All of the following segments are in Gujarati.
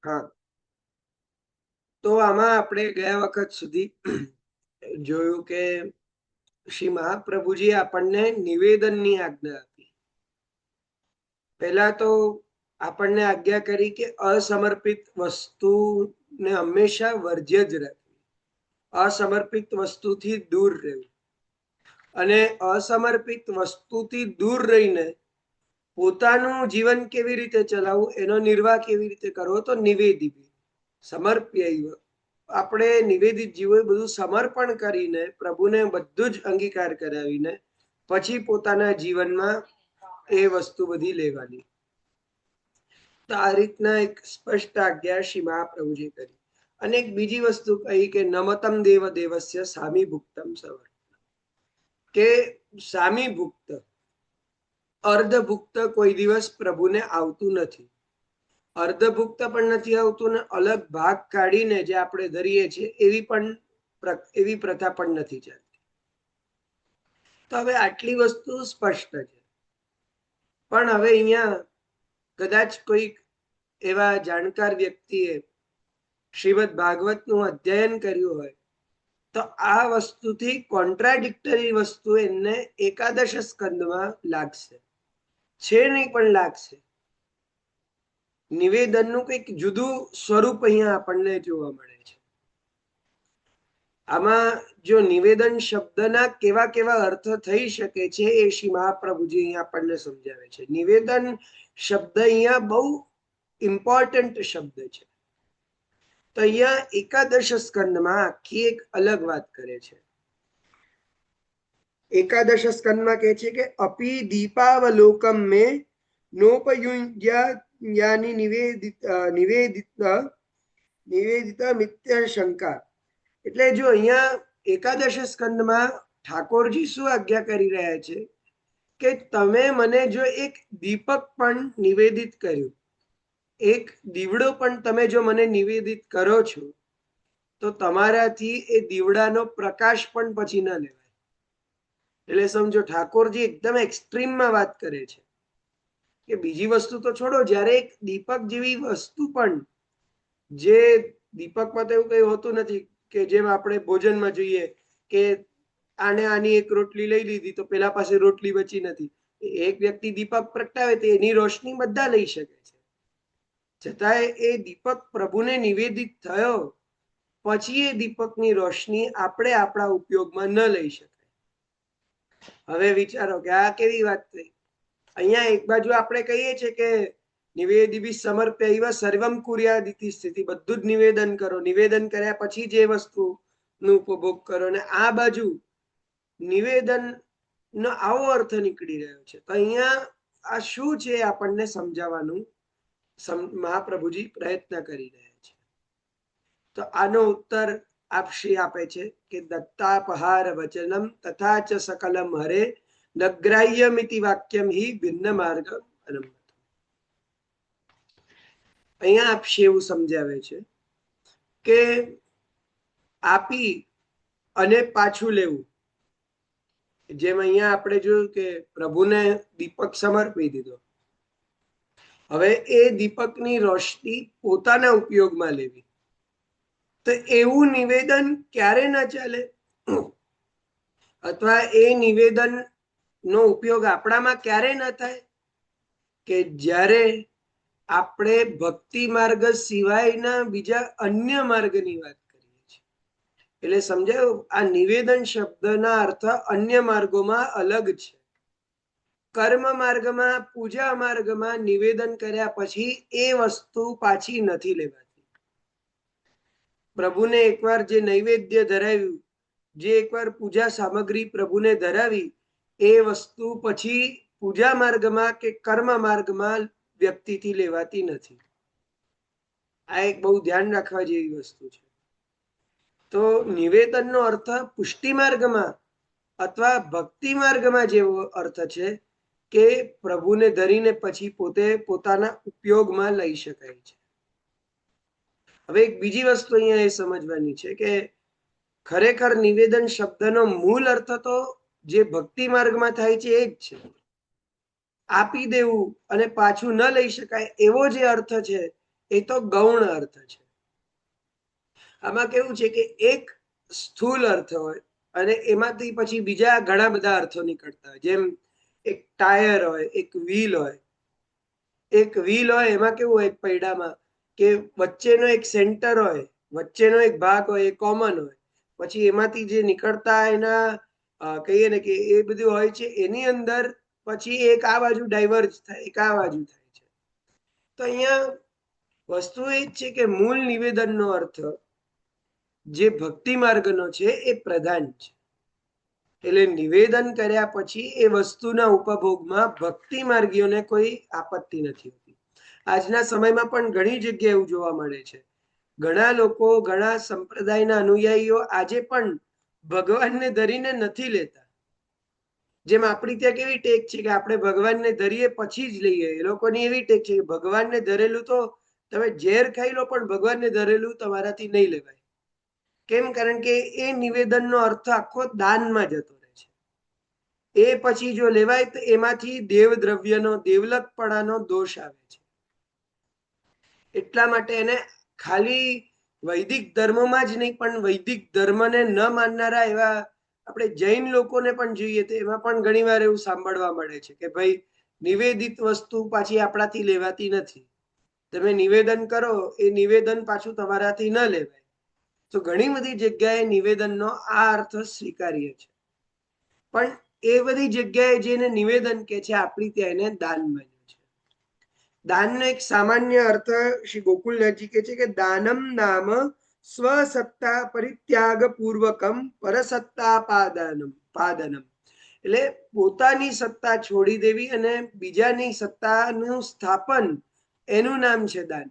હા, તો આમાં આપણે ગયા વખત સુધી જોયું કે શ્રી મહાપ્રભુજી આપણને નિવેદનની આજ્ઞા આપી. પહેલા તો આપણને આજ્ઞા કરી કે અસમર્પિત વસ્તુને હંમેશા વર્જ્ય જ રાખવી, અસમર્પિત વસ્તુથી દૂર રહેવું. અને અસમર્પિત વસ્તુથી દૂર રહીને પોતાનું જીવન કેવી રીતે ચલાવવું, એનો નિર્વાહ કેવી રીતે કરવો, તો નિવેદિત સમર્પ્ય આપણે નિવેદિત જીવો બધું સમર્પણ કરીને પ્રભુને બધું જ અંગીકાર કરાવીને પછી પોતાના જીવનમાં એ વસ્તુ બધી લેવાની. તો આ રીતના એક સ્પષ્ટ આજ્ઞા શ્રી મહાપ્રભુજી કરી. અને એક બીજી વસ્તુ કહી કે નમતમ દેવ દેવસ્ય સામી ભુક્તમ સવર, કે સામી ભુક્ત અર્ધભુક્ત કોઈ દિવસ પ્રભુને આવતું નથી. અર્ધભુક્ત પણ નથી આવતું ને અલગ ભાગ કાઢીને જે આપણે ધરીએ છીએ એવી પ્રથા પણ નથી ચાલતી. તો હવે આટલી વસ્તુ સ્પષ્ટ છે. પણ હવે અહીંયા કદાચ કોઈક એવા જાણકાર વ્યક્તિએ શ્રીમદ ભાગવતનું અધ્યયન કર્યું હોય તો આ વસ્તુથી કોન્ટ્રાડિક્ટરી વસ્તુ એમને એકાદશ સ્કંદમાં લાગશે, છે નહીં પણ લાગશે. નિવેદનનું કંઈક જુદું સ્વરૂપ અહીંયા આપણને જોવા મળે છે. આમાં જો નિવેદન શબ્દના કેવા કેવા અર્થ થઈ શકે છે એ શ્રી મહાપ્રભુજી અહીંયા આપણને સમજાવે છે. નિવેદન શબ્દ અહીંયા બહુ ઇમ્પોર્ટન્ટ શબ્દ છે. તો અહીંયા એકાદશ સ્કંદમાં આખી એક અલગ વાત કરે છે. એકાદશ સ્કંદમાં કહે છે કે અપી દીપાવલોકમ મેં નોપયુંજ્યાની નિવેદિત મિત્ય શંકા. એટલે જો અહીંયા એકાદશ સ્કંદમાં ઠાકોરજી શું આજ્ઞા કરી રહ્યા છે કે તમે મને જો એક દીપક પણ નિવેદિત કર્યું, એક દીવડો પણ તમે જો મને નિવેદિત કરો છો તો તમારાથી એ દીવડાનો પ્રકાશ પણ પછી ન લેવાય. એટલે સમજો ઠાકોરજી એકદમ એક્સ્ટ્રીમમાં વાત કરે છે કે બીજી વસ્તુ તો છોડો, જ્યારે એક દીપક જેવી વસ્તુ પણ, જે દીપકમાં તો એવું કઈ હોતું નથી કે જેમ આપણે ભોજનમાં જોઈએ કે આની એક રોટલી લઈ લીધી તો પેલા પાસે રોટલી બચી નથી. એક વ્યક્તિ દીપક પ્રગટાવે તો એની રોશની બધા લઈ શકે છે, છતાંય એ દીપક પ્રભુને નિવેદિત થયો પછી એ દીપકની રોશની આપણે આપણા ઉપયોગમાં ન લઈ શકાય. હવે વિચારો કે આ કેવી વાત થઈ. અહીંયા એક બાજુ આપણે કહીએ છીએ કે નિવેદિભિ સમર્પ્ય સર્વમ કુર્યાદિતિ સ્થિતિ, બધું જ નિવેદન કરો, નિવેદન કર્યા પછી જે વસ્તુ નો ઉપભોગ કરો, અને આ બાજુ નિવેદન નો આવો અર્થ નીકળી રહ્યો છે. તો અહીંયા આ શું છે આપણને સમજાવવાનું મહાપ્રભુજી પ્રયત્ન કરી રહ્યા છે. તો આનો ઉત્તર આપશ્રી આપે છે કે દત્તાપહાર વચનમ તથા ચ સકલમ હરે નગ્રાહ્યમિતિ વાક્યમ હિ ભિન્ન માર્ગ અનંત. અહીંયા આપશ્રી એવું સમજાવે છે કે આપી અને પાછું લેવું, જેમ અહીંયા આપણે જોયું કે પ્રભુને દીપક સમર્પી દીધો, હવે એ દીપકની રોશની પોતાના ઉપયોગમાં લેવી, તો એવું નિવેદન ક્યારે ના ચાલે, અથવા એ નિવેદન નો ઉપયોગ આપણામાં ક્યારે ના થાય કે જ્યારે આપણે ભક્તિ માર્ગ સિવાયના બીજા અન્ય માર્ગની વાત કરીએ છીએ. એટલે સમજાયું, આ નિવેદન શબ્દના અર્થ અન્ય માર્ગોમાં અલગ છે. કર્મ માર્ગમાં, પૂજા માર્ગમાં નિવેદન કર્યા પછી એ વસ્તુ પાછી નથી લેવાતી. પ્રભુને એકવાર જે નૈવેદ્ય ધરાવ્યું, જે એકવાર પૂજા સામગ્રી પ્રભુને ધરાવી, એ વસ્તુ પછી પૂજા માર્ગમાં કે કર્મ માર્ગમાં વ્યક્તિથી લેવાતી નથી. આ એક બહુ ધ્યાન રાખવા જેવી વસ્તુ છે. તો નિવેદનનો અર્થ પુષ્ટિ માર્ગમાં અથવા ભક્તિ માર્ગમાં જેવો અર્થ છે કે પ્રભુને ધરીને પછી પોતે પોતાના ઉપયોગમાં લઈ શકાય છે. હવે એક બીજી વસ્તુ અહીંયા એ સમજવાની છે કે ખરેખર નિવેદન શબ્દનો મૂળ અર્થ તો જે ભક્તિ માર્ગમાં થાય છે એ જ છે. આપી દેવું અને પાછું ન લઈ શકાય એવો જે અર્થ છે એ તો ગૌણ અર્થ છે. આમાં કેવું છે કે એક સ્થૂલ અર્થ હોય અને એમાંથી પછી બીજા ઘણા બધા અર્થો નીકળતા હોય. જેમ એક ટાયર હોય, એક વ્હીલ હોય. એક વ્હીલ હોય એમાં કેવું હોય, એક પૈડામાં કે વચ્ચેનો એક સેન્ટર હોય, વચ્ચેનો એક ભાગ હોય, એ કોમન હોય. પછી એમાંથી જે નીકળતા એના કહીએ ને કે એ બધું હોય છે, એની અંદર પછી એક આ બાજુ ડાયવર્જ થાય, એક આ બાજુ થાય છે. તો અહીંયા વસ્તુ એ જ છે કે મૂળ નિવેદનનો અર્થ જે ભક્તિ માર્ગનો છે એ પ્રધાન છે. એટલે નિવેદન કર્યા પછી એ વસ્તુના ઉપભોગમાં ભક્તિ માર્ગીઓને કોઈ આપત્તિ નથી હોતી. આજના સમયમાં પણ ઘણી જગ્યાએ એવું જોવા મળે છે. ઘણા લોકો, ઘણા સંપ્રદાયના અનુયાયીઓ આજે પણ ભગવાનને ધરીને નથી લેતા. જેમ આપણી ત્યાં કેવી ટેક છે કે આપણે ભગવાનને ધરીએ પછી જ લઈએ, એ લોકોની એવી ટેક છે કે ભગવાનને ધરેલું તો તમે ઝેર ખાઈ લો પણ ભગવાનને ધરેલું તમારાથી નહીં લેવાય. કેમ? કારણ કે એ નિવેદનનો અર્થ આખો દાનમાં જતો રહે છે. એ પછી જો લેવાય તો એમાંથી દેવ દ્રવ્યનો, દેવલકપણાનો દોષ આવે છે. એટલા માટે એને ખાલી વૈદિક ધર્મમાં જ નહીં, પણ વૈદિક ધર્મને ન માનનારા એવા આપણે જૈન લોકોને પણ જોઈએ તો એમાં પણ ઘણી વાર એવું સાંભળવા મળે છે કે ભાઈ નિવેદિત વસ્તુ પાછી આપણાથી લેવાતી નથી. તમે નિવેદન કરો, એ નિવેદન પાછું તમારાથી ન લેવાય. તો ઘણી બધી જગ્યાએ નિવેદનનો આ અર્થ સ્વીકાર્ય છે. પણ એ બધી જગ્યાએ જેને નિવેદન કે છે, આપણી ત્યાં એને દાન માન્યું છે. દાનનો એક સામાન્ય અર્થ શ્રી ગોકુલનાથજી કહે છે કે દાનમ નામ સ્વસત્તા પરિત્યાગ પૂર્વકમ પરસત્તા પાદનમ. એટલે પોતાની સત્તા છોડી દેવી અને બીજાની સત્તાનું સ્થાપન, એનું નામ છે દાન.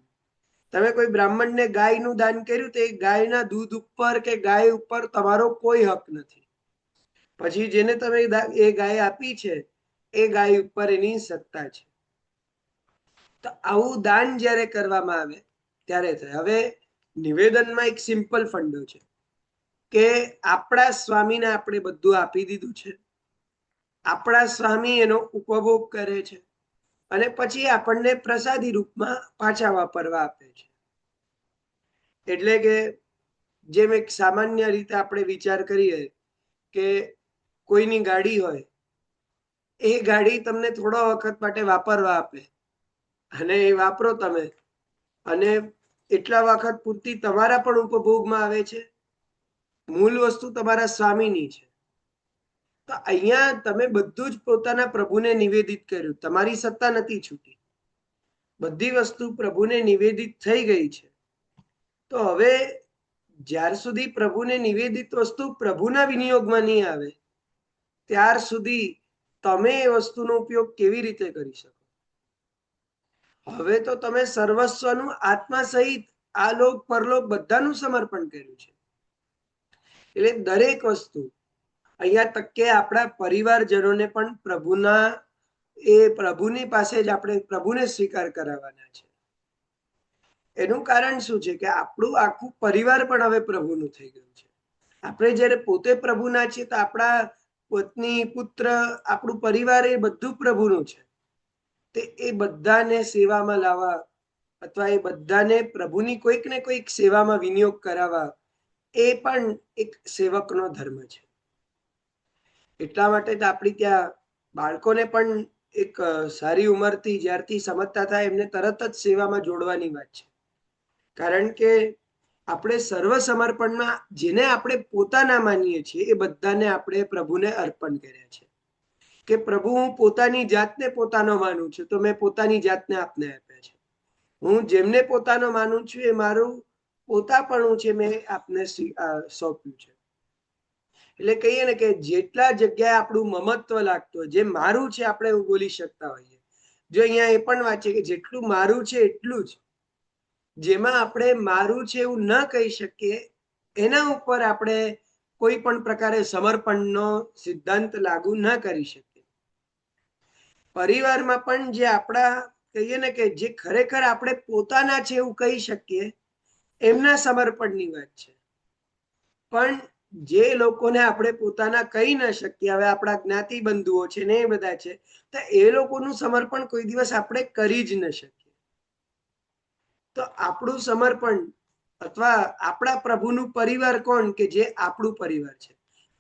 તમે કોઈ બ્રાહ્મણને ગાયનું દાન કર્યું તો એ ગાયના દૂધ ઉપર કે ગાય ઉપર તમારો કોઈ હક નથી. પછી જેને તમે એ ગાય આપી છે એ ગાય ઉપર એની સત્તા છે. તો આવું દાન જ્યારે કરવામાં આવે ત્યારે થાય. હવે નિવેદનમાં એક સિમ્પલ ફંડો છે કે આપણા સ્વામીને આપણે બધું આપી દીધું છે, આપણા સ્વામી એનો ઉપભોગ કરે છે અને પછી આપણને પ્રસાદી રૂપમાં પાછા વાપરવા આપે છે. એટલે કે જેમ એક સામાન્ય રીતે આપણે વિચાર કરીએ કે કોઈની ગાડી હોય, એ ગાડી તમને થોડા વખત માટે વાપરવા આપે અને એ વાપરો તમે, અને એટલા વખત પૂરતી તમારા પણ ઉપભોગમાં આવે છે. મૂળ વસ્તુ તમારા સ્વામીની છે. તો અહીંયા તમે બધું જ પોતાના પ્રભુને નિવેદિત કર્યું, તમારી સત્તા નથી છૂટી, બધી વસ્તુ પ્રભુને નિવેદિત થઈ ગઈ છે. તો હવે જ્યાર સુધી પ્રભુને નિવેદિત વસ્તુ પ્રભુના વિનિયોગમાં નહીં આવે ત્યાર સુધી તમે એ વસ્તુનો ઉપયોગ કેવી રીતે કરી શકો? હવે તો તમે સર્વસ્વનું આત્મા સહિત આ લોક પરલોક બધાનું સમર્પણ કર્યું છે. એટલે દરેક વસ્તુ અહીંયા તક કે આપણા પરિવારજનોને પણ પ્રભુની પાસે જ આપણે પ્રભુને સ્વીકાર કરાવવાના છે. એનું કારણ શું છે કે આપણું આખું પરિવાર પણ હવે પ્રભુનું થઈ ગયું છે. આપણે જ્યારે પોતે પ્રભુના છીએ તો આપણા પત્ની, પુત્ર, આપણું પરિવાર એ બધું પ્રભુનું છે. તે એ બધાને સેવામાં લાવવા અથવા એ બધાને પ્રભુની કોઈક ને કોઈક સેવામાં વિનિયોગ કરાવવા, એ પણ એક સેવકનો ધર્મ છે. એટલા માટે તો આપણી ત્યાં બાળકોને પણ એક સારી ઉંમરથી જ્યારથી સમજતા થાય એમને તરત જ સેવામાં જોડવાની વાત છે. કારણ કે આપણે સર્વ સમર્પણમાં જેને આપણે પોતાના માનીએ છીએ એ બધાને આપણે પ્રભુને અર્પણ કર્યા છે. કે પ્રભુ, હું પોતાની જાતને પોતાનો માનું છું તો મેં પોતાની જાતને આપને આપ્યા છે. હું જેમને પોતાનો માનું છું એ મારું પોતાપણું છે, મેં આપને સોંપ્યું છે. એટલે કહીએ ને કે જેટલા જગ્યાએ આપણું મમત્વ લાગતું હોય, જે મારું છે આપણે એવું બોલી શકતા હોઈએ. જો અહીંયા એ પણ વાત છે કે જેટલું મારું છે એટલું જ, જેમાં આપણે મારું છે એવું ન કહી શકીએ એના ઉપર આપણે કોઈ પણ પ્રકારે સમર્પણનો સિદ્ધાંત લાગુ ન કરી શકીએ. પરિવારમાં પણ જે આપણા કહીએ ને કે જે ખરેખર આપણે પોતાના છે એવું કહી શકીએ એમના સમર્પણની વાત છે. પણ જે લોકોને આપણે પોતાના કહી ન શકીએ, હવે આપણા જ્ઞાતિ બંધુઓ છે ને એ બધા છે, તો એ લોકોનું સમર્પણ કોઈ દિવસ આપણે કરી જ ન શકીએ. તો આપણું સમર્પણ અથવા આપણા પ્રભુનું પરિવાર કોણ? કે જે આપણું પરિવાર છે.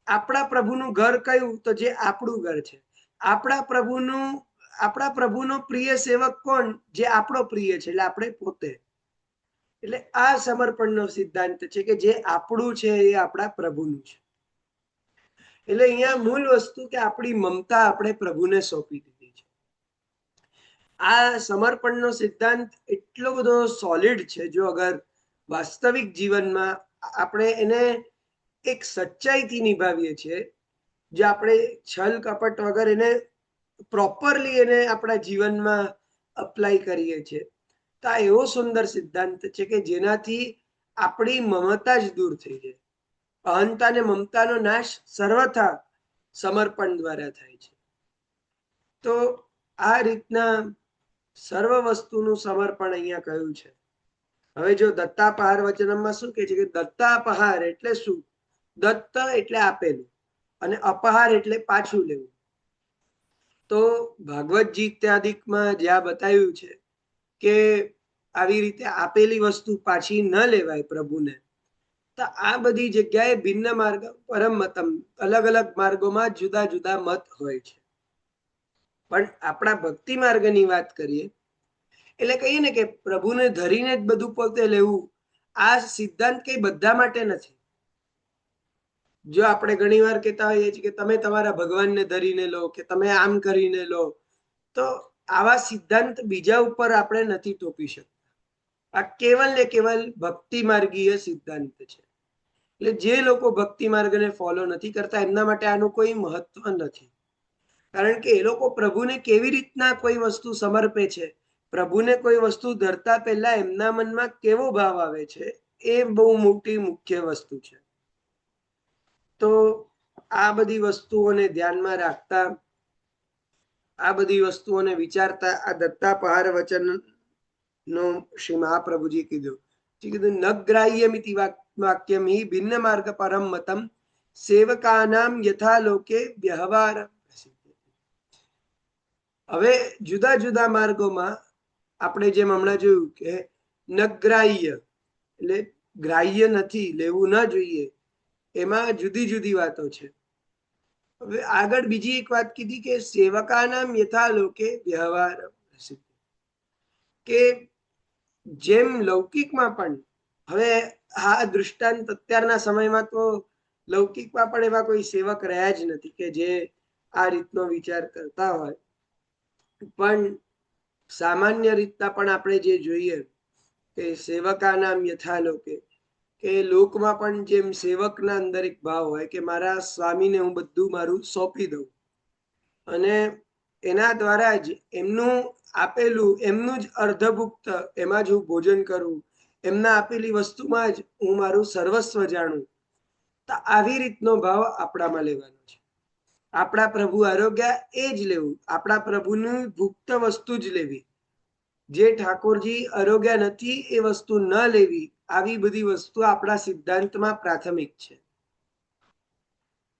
આપણા પ્રભુનું ઘર કયું? તો જે આપણું ઘર છે. આપણા પ્રભુનો પ્રિય સેવક કોણ? જે આપણો પ્રિય છે, એટલે આપણે પોતે. એટલે આ સમર્પણનો સિદ્ધાંત છે કે જે આપણું છે એ આપણા પ્રભુનું છે. એટલે અહીંયા મૂળ વસ્તુ કે આપણી મમતા આપણે પ્રભુને સોંપી દીધી છે. આ સમર્પણનો સિદ્ધાંત એટલો બધો સોલિડ છે, જો અગર વાસ્તવિક જીવનમાં આપણે એને એક સચ્ચાઈથી નિભાવીએ છીએ, જો આપણે છલ કપટ વગર એને પ્રોપરલી એને આપણા જીવનમાં અપ્લાય કરીએ છીએ, તો આ એવો સુંદર સિદ્ધાંત છે કે જેનાથી આપણી મમતા જ દૂર થઈ જાય. અહંતા અને મમતાનો નાશ સર્વથા સમર્પણ દ્વારા થાય છે. તો આ રીતના સર્વ વસ્તુનું સમર્પણ અહીંયા કહ્યું છે. હવે જો દત્તાપહાર વચનમાં શું કહે છે કે દત્તાપહાર એટલે શું? દત્ત એટલે આપેલું અને અપહાર એટલે પાછું લેવું. તો ભાગવત ગીતાદિકમાં જ્યાં બતાવ્યું છે કે આવી રીતે આપેલી વસ્તુ પાછી ન લેવાય પ્રભુને, તો આ બધી જગ્યાએ ભિન્ન માર્ગ પરમ મતમ, અલગ અલગ માર્ગોમાં જુદા જુદા મત હોય છે. પણ આપણા ભક્તિ માર્ગની વાત કરીએ એટલે કહીએ ને કે પ્રભુને ધરીને જ બધું પોતે લેવું, આ સિદ્ધાંત કઈ બધા માટે નથી. જો આપણે ઘણી વાર કહેતા હોઈએ છીએ કે તમે તમારા ભગવાનને ધરીને લો, કે તમે આમ કરીને લો, તો આવા સિદ્ધાંત બીજા ઉપર આપણે નથી થોપી શકતા. આ કેવલ ને કેવલ ભક્તિ માર્ગીય સિદ્ધાંત છે. એટલે જે લોકો ભક્તિ માર્ગને ફોલો નથી કરતા એમના માટે આનું કોઈ મહત્વ નથી. કારણ કે એ લોકો પ્રભુને કેવી રીતના કોઈ વસ્તુ સમર્પે છે, પ્રભુને કોઈ વસ્તુ ધરતા પહેલા એમના મનમાં કેવો ભાવ આવે છે, એ બહુ મોટી મુખ્ય વસ્તુ છે. તો આ બધી વસ્તુઓને ધ્યાનમાં રાખતા, આ બધી વસ્તુઓને વિચારતા આ દત્તાપહાર વચન નો શ્રી મહાપ્રભુજી કીધું નગ્રાહ્યમિતિ વાક્યમ હિ ભિન્ન માર્ગ પરમ મતમ સેવકાનામ યથા લોકે વ્યવહાર. હવે જુદા જુદા માર્ગોમાં આપણે જેમ હમણાં જોયું કે નગ્રાહ્ય એટલે ગ્રાહ્ય નથી, લેવું ના જોઈએ, એમાં જુદી જુદી વાતો છે. હવે આગળ બીજી એક વાત કીધી કે સેવકાનામ યથા લોકે વ્યવહાર, કે જેમ લૌકિકમાં પણ, હવે આ દૃષ્ટાંત અત્યારના સમયમાં તો લૌકિકમાં પણ એવા કોઈ સેવક રહ્યા જ નથી કે જે આ રીતનો વિચાર કરતા હોય. પણ સામાન્ય રીતના પણ આપણે જે જોઈએ કે સેવકાનામ યથા લોકે, કે લોકમાં પણ જેમ સેવકના અંદર એક ભાવ હોય કે મારા સ્વામીને હું બધું મારું સોંપી દઉં અને એના દ્વારા જ એમનું આપેલું, એમનું જ અર્ધભુક્ત, એમાં જ હું ભોજન કરું, એમના આપેલી વસ્તુમાં જ હું મારું સર્વસ્વ જાણું. તો આવી રીતનો ભાવ આપણામાં લેવાનો છે. આપણા પ્રભુ આરોગ્ય એ જ લેવું, આપણા પ્રભુની ભુક્ત વસ્તુ જ લેવી. જે ઠાકોરજી આરોગ્ય નથી એ વસ્તુ ન લેવી. આવી બધી વસ્તુ આપણા સિદ્ધાંતમાં પ્રાથમિક છે.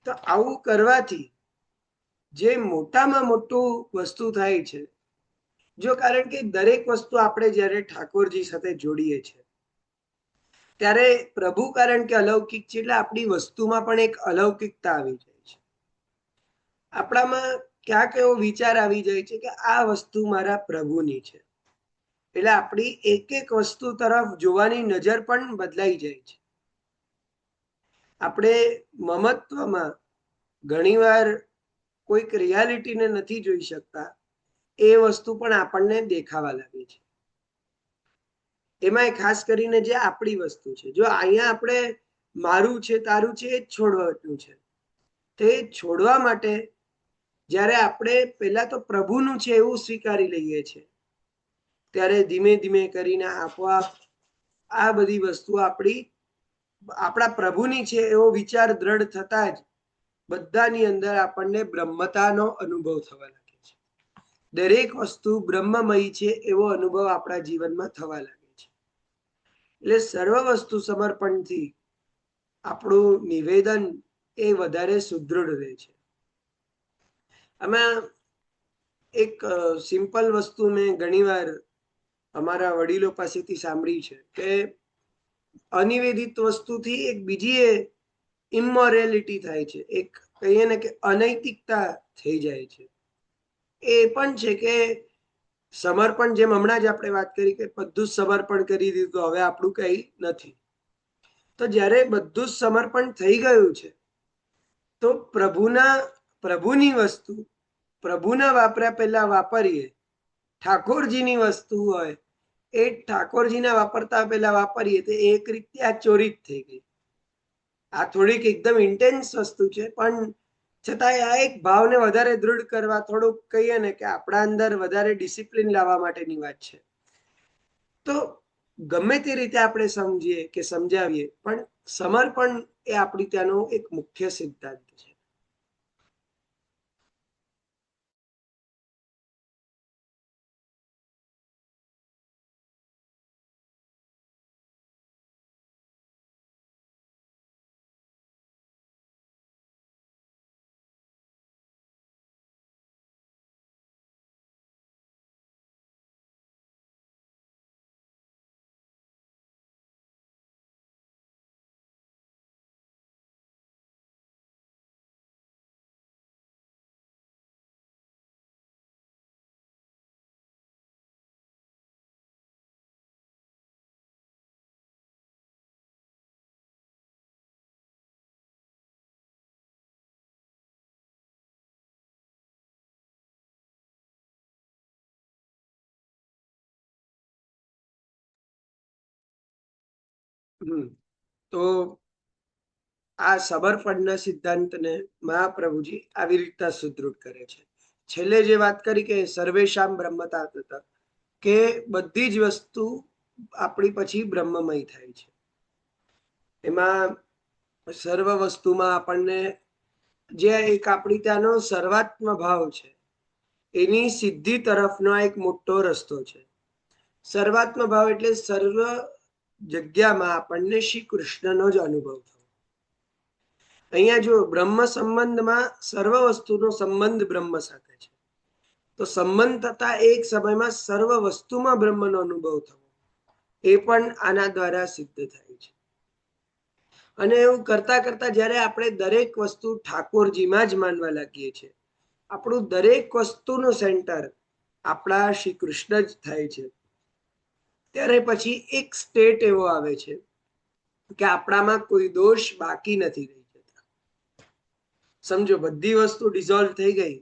તો આવું કરવાથી જે મોટામાં મોટું વસ્તુ થાય છે, જો કારણ કે દરેક વસ્તુ આપણે જ્યારે ઠાકોરજી સાથે જોડીએ છીએ ત્યારે પ્રભુ કારણ કે અલૌકિક છે, એટલે આપણી વસ્તુમાં પણ એક અલૌકિકતા આવી જાય છે. આપણામાં ક્યાંક એવો વિચાર આવી જાય છે કે આ વસ્તુ મારા પ્રભુની છે, એટલે આપણી એક એક વસ્તુ તરફ જોવાની નજર પણ બદલાઈ જાય છે. આપણે મમત્વમાં ઘણીવાર કોઈક રિયાલિટીને નથી જોઈ શકતા, એ વસ્તુ પણ આપણને દેખાવા લાગે છે. એમાં ખાસ કરીને જે આપણી વસ્તુ છે, જો અહીંયા આપણે મારું છે તારું છે એ જ છોડવાનું છે, તે છોડવા માટે જ્યારે આપણે પહેલા તો પ્રભુનું છે એવું સ્વીકારી લઈએ છીએ, ત્યારે ધીમે ધીમે કરીને આપોઆપ આ બધી વસ્તુ આપણા પ્રભુની છે એવો વિચાર દ્રઢ થતા જ બધાની અંદર આપણને બ્રહ્મતાનો અનુભવ થવા લાગે છે. દરેક વસ્તુ બ્રહ્મમય છે એવો અનુભવ આપણા જીવનમાં થવા લાગે છે. એટલે સર્વ વસ્તુ સમર્પણથી આપણું નિવેદન એ વધારે સુદૃઢ રહે છે. આમાં એક સિમ્પલ વસ્તુ મેં ઘણીવાર અમારા વડીલો પાસેથી સાંભળી છે કે અનિવેદિત વસ્તુથી એક બીજી ઇમોરેલિટી થાય છે, એક કહીએ ને કે અનૈતિકતા થઈ જાય છે. એ પણ છે કે સમર્પણ, જેમ હમણાં જ આપણે વાત કરી કે બધું જ સમર્પણ કરી દીધું, હવે આપણું કઈ નથી. તો જ્યારે બધું જ સમર્પણ થઈ ગયું છે તો પ્રભુની વસ્તુ પ્રભુના વાપર્યા પહેલા વાપરીએ. ઠાકોરજીની વસ્તુ હોય એ ઠાકોરજીના વાપરતા પહેલા વાપરીએ તો એક રીતે આ ચોરી જ થઈ ગઈ. આ થોડીક એકદમ ઇન્ટેન્સ વસ્તુ છે, પણ છતાંય આ એક ભાવને વધારે દૃઢ કરવા, થોડુંક કહીએ ને કે આપણા અંદર વધારે ડિસિપ્લિન લાવવા માટેની વાત છે. તો ગમે તે રીતે આપણે સમજીએ કે સમજાવીએ, પણ સમર્પણ એ આપણી ત્યાંનો એક મુખ્ય સિદ્ધાંત છે. તો આ સમર્પણના સિદ્ધાંતને મહાપ્રભુજી આવી રીતના સુદૃઢ કરે છે. છેલ્લે જે વાત કરી કે સર્વેશામ બ્રહ્મતા હતા, કે બધી જ વસ્તુ આપણી પછી બ્રહ્મમય થાય છે. એમાં સર્વ વસ્તુમાં આપણને જે એક આપણી ત્યાંનો સર્વાત્મ ભાવ છે એની સિદ્ધિ તરફનો એક મોટો રસ્તો છે. સર્વાત્મ ભાવ એટલે સર્વ જગ્યામાં આપણને શ્રી કૃષ્ણનો જ અનુભવ થયો. અહીંયા જો બ્રહ્મ સંબંધમાં સર્વ વસ્તુનો સંબંધ બ્રહ્મ સાથે છે, તો સંબંધ થતા એક સમયમાં સર્વ વસ્તુમાં બ્રહ્મનો અનુભવ થવો એ પણ આના દ્વારા સિદ્ધ થાય છે. અને એવું કરતા કરતા જ્યારે આપણે દરેક વસ્તુ ઠાકોરજીમાં જ માનવા લાગીએ છીએ, આપણું દરેક વસ્તુનું સેન્ટર આપણા શ્રી કૃષ્ણ જ થાય છે, ત્યારે પછી એક સ્ટેટ એવો આવે છે કે આપણામાં કોઈ દોષ બાકી નથી રહી જતા. સમજો બધી વસ્તુ ડિઝોલ્વ થઈ ગઈ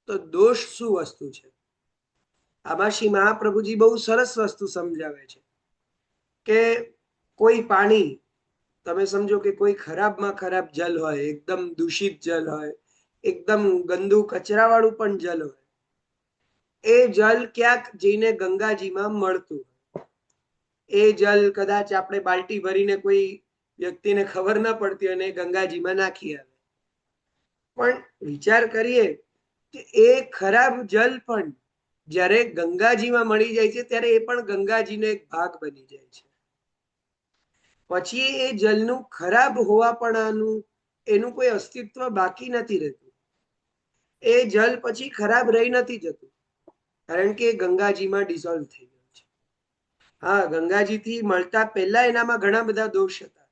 તો દોષ શું વસ્તુ છે? આમાં શ્રી મહાપ્રભુજી બહુ સરસ વસ્તુ સમજાવે છે કે કોઈ પાણી, તમે સમજો કે કોઈ ખરાબમાં ખરાબ જલ હોય, એકદમ દૂષિત જલ હોય, એકદમ ગંદુ કચરા વાળું પણ જલ હોય, એ જલ ક્યાંક જઈને ગંગાજીમાં મળતું, એ જલ કદાચ આપણે બાલ્ટી ભરીને કોઈ વ્યક્તિને ખબર ના પડતી અને ગંગાજીમાં નાખી આવે. પણ વિચાર કરીએ કે એ ખરાબ જલ પણ જ્યારે ગંગાજીમાં મળી જાય છે ત્યારે એ પણ ગંગાજીનો એક ભાગ બની જાય છે. પછી એ જલનું ખરાબ હોવાપણાનું એનું કોઈ અસ્તિત્વ બાકી નથી રહેતું. એ જલ પછી ખરાબ રહી નથી જતું, કારણ કે ગંગાજીમાં ડિઝોલ્વ થઈ ગયું છે. હા, ગંગાજીથી મળતા પહેલા એનામાં ઘણા બધા દોષ હતા,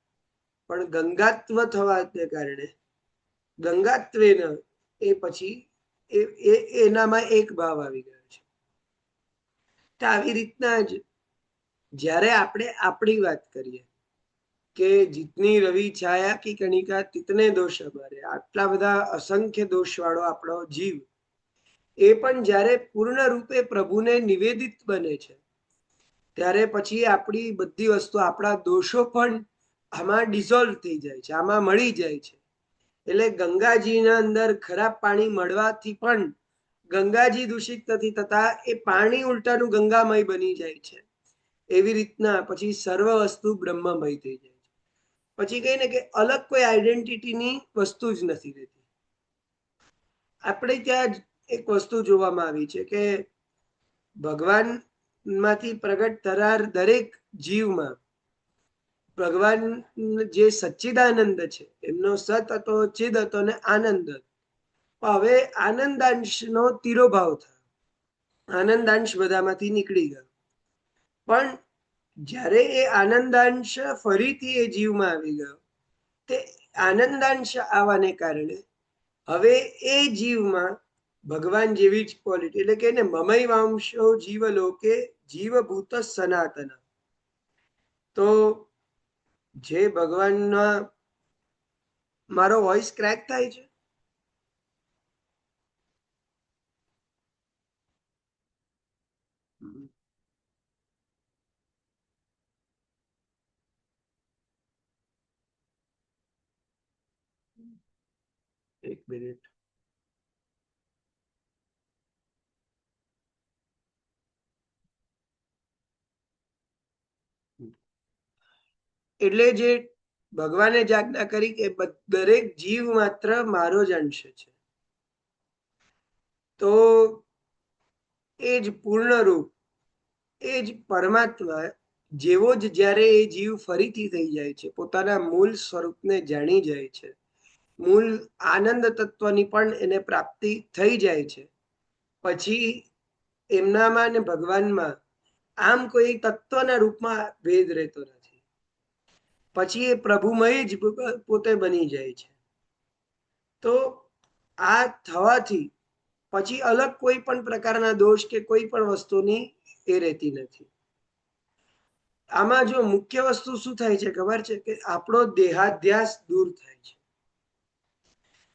પણ ગંગાત્વ થવાને કારણે ગંગાત્વેન એ પછી એનામાં એક ભાવ આવી ગયો છે. તો આવી રીતના જ જ્યારે આપણે આપણી વાત કરીએ કે જીતની રવિ છાયા કી કણિકા તિતને દોષ હમારે, આટલા બધા અસંખ્ય દોષ વાળો આપણો જીવ, એ પણ જ્યારે પૂર્ણ રૂપે પ્રભુને નિવેદિત બને છે ત્યારે પછી આપણી બધી વસ્તુ, આપણા દોષો પણ આમાં ડિઝોલ્વ થઈ જાય છે, આમાં મળી જાય છે. એટલે ગંગાજીના અંદર ખરાબ પાણી મળવાથી પણ ગંગાજી દૂષિત નથી થતા, એ પાણી ઉલટાનું ગંગામય બની જાય છે. એવી રીતના પછી સર્વ વસ્તુ બ્રહ્મમય થઈ જાય છે. પછી કહીએ ને કે અલગ કોઈ આઈડેન્ટિટીની વસ્તુ જ નથી રહેતી. આપણે ત્યાં એક વસ્તુ જોવામાં આવી છે કે ભગવાન માંથી પ્રગટ થનાર દરેક જીવમાં ભગવાન જે સચ્ચિદાનંદ છે, એમનો સત હતો, ચિદ હતો ને આનંદ હતો. હવે આનંદાંશ નો તિરોભાવ થયો, આનંદાંશ બધામાંથી નીકળી ગયો. પણ જ્યારે એ આનંદાંશ ફરીથી એ જીવમાં આવી ગયો, તે આનંદાંશ આવવાને કારણે હવે એ જીવમાં ભગવાન જેવી જ ક્વોલિટી, એટલે કે મમય વાંશો જીવ લોકે જીવભૂત સનાતન. તો જે ભગવાનના, મારો વોઇસ ક્રેક થાય છે? એક મિનિટ. એટલે જે ભગવાને જ આજ્ઞા કરી કે દરેક જીવ માત્ર મારો જ અંશ છે, તો એ જ પૂર્ણ રૂપ, એ જ પરમાત્મા જેવો જ જ્યારે એ જીવ ફરીથી થઈ જાય છે, પોતાના મૂળ સ્વરૂપને જાણી જાય છે, મૂળ આનંદ તત્વની પણ એને પ્રાપ્તિ થઈ જાય છે, પછી એમનામાં ને ભગવાનમાં આમ કોઈ તત્વના રૂપમાં ભેદ રહેતો નથી. પછી એ પ્રભુમય જ પોતે બની જાય છે. તો આ થવાથી પછી અલગ કોઈ પણ પ્રકારના દોષ કે કોઈ પણ વસ્તુની એ રહેતી નથી. આમાં જો મુખ્ય વસ્તુ શું થાય છે ખબર છે? કે આપણો દેહાધ્યાસ દૂર થાય છે.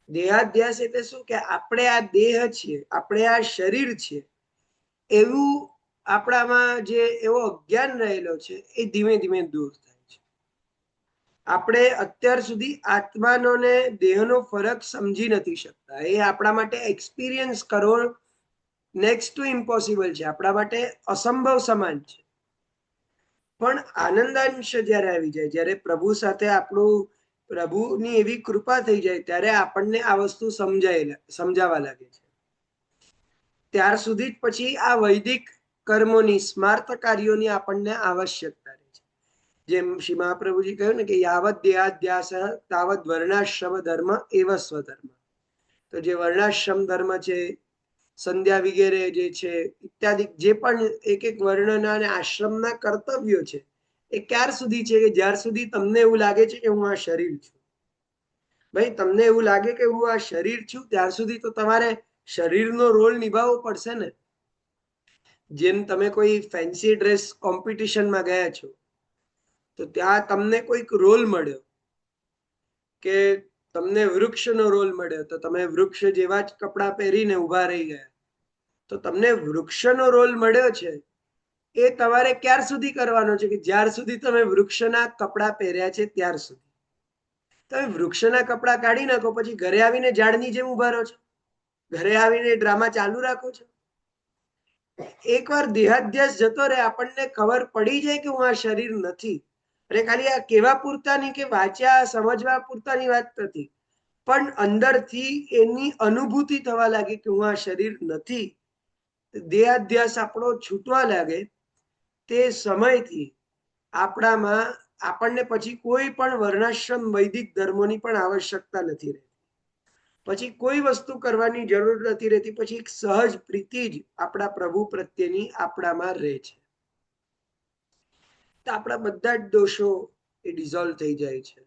દેહાધ્યાસ એટલે શું? કે આપણે આ દેહ છીએ, આપણે આ શરીર છીએ, એવું આપણામાં જે એવો અજ્ઞાન રહેલો છે એ ધીમે ધીમે દૂર થાય છે. આપણે અત્યાર સુધી આત્માનો ને દેહનો ફરક સમજી નથી શકતા. એ આપણા માટે એક્સપિરિયન્સ કરવો નેક્સ્ટ ટુ ઇમ્પોસિબલ છે, આપણા માટે અસંભવ સમાન છે. પણ આનંદાંશ જ્યારે આવી જાય, જ્યારે પ્રભુ સાથે આપણું પ્રભુની એવી કૃપા થઈ જાય, ત્યારે આપણને આ વસ્તુ સમજાવા લાગે છે. ત્યાર સુધી જ પછી આ વૈદિક કર્મોની, સ્માર્ત કાર્યોની આપણને આવશ્યકતા રહે છે. જેમ શ્રી મહાપ્રભુજી કહ્યું ને કે યાવત દેહાધ્યાસ તાવત વર્ણાશ્રમ ધર્મ એવ સ્વધર્મ. તો જે વર્ણાશ્રમ ધર્મ છે, સંધ્યા વગેરે જે છે ઇત્યાદિ, જે પણ એક એક વર્ણના અને આશ્રમના કર્તવ્યો છે, એ ક્યાર સુધી છે? કે જ્યાર સુધી તમને એવું લાગે છે કે હું આ શરીર છું. ભાઈ, તમને એવું લાગે કે હું આ શરીર છું, ત્યાર સુધી તો તમારે શરીરનો રોલ નિભાવવો પડશે ને. જેમ તમે કોઈ ફેન્સી ડ્રેસ કોમ્પિટિશનમાં ગયા છો, તો ત્યાં તમને કોઈક રોલ મળ્યો, કે તમને વૃક્ષનો રોલ મળ્યો, તો તમે વૃક્ષ જેવા જ કપડાં પહેરીને ઉભા રહી ગયા. તો તમને વૃક્ષનો રોલ મળ્યો છે, એ તમારે ક્યાર સુધી કરવાનો છે? કે જ્યાર સુધી તમે વૃક્ષના કપડાં પહેર્યા છે ત્યાર સુધી. તમે વૃક્ષના કપડાં કાઢી નાખો, પછી ઘરે આવીને ઝાડની જેમ ઉભા રહો છો, ઘરે આવીને ડ્રામા ચાલુ રાખો છો. એકવાર દેહાધ્યાસ જતો રહે, આપણને ખબર પડી જાય કે હું આ શરીર નથી. અને ખાલી આ કેવા પૂરતાની કે વાંચ્યા સમજવા પૂરતાની વાત નથી, પણ અંદરથી એની અનુભૂતિ થવા લાગે કે હું આ શરીર નથી. દેહાધ્યાસ આપણો છૂટવા લાગે, તે સમયથી આપણામાં આપણને પછી કોઈ પણ વર્ણાશ્રમ વૈદિક ધર્મોની પણ આવશ્યકતા નથી રહેતી. પછી કોઈ વસ્તુ કરવાની જરૂર નથી રહેતી. પછી એક સહજ પ્રીતિ જ આપણા પ્રભુ પ્રત્યેની આપણામાં રહે છે. તો આપણા બધા જ દોષો એ ડિઝોલ્વ થઈ જાય છે.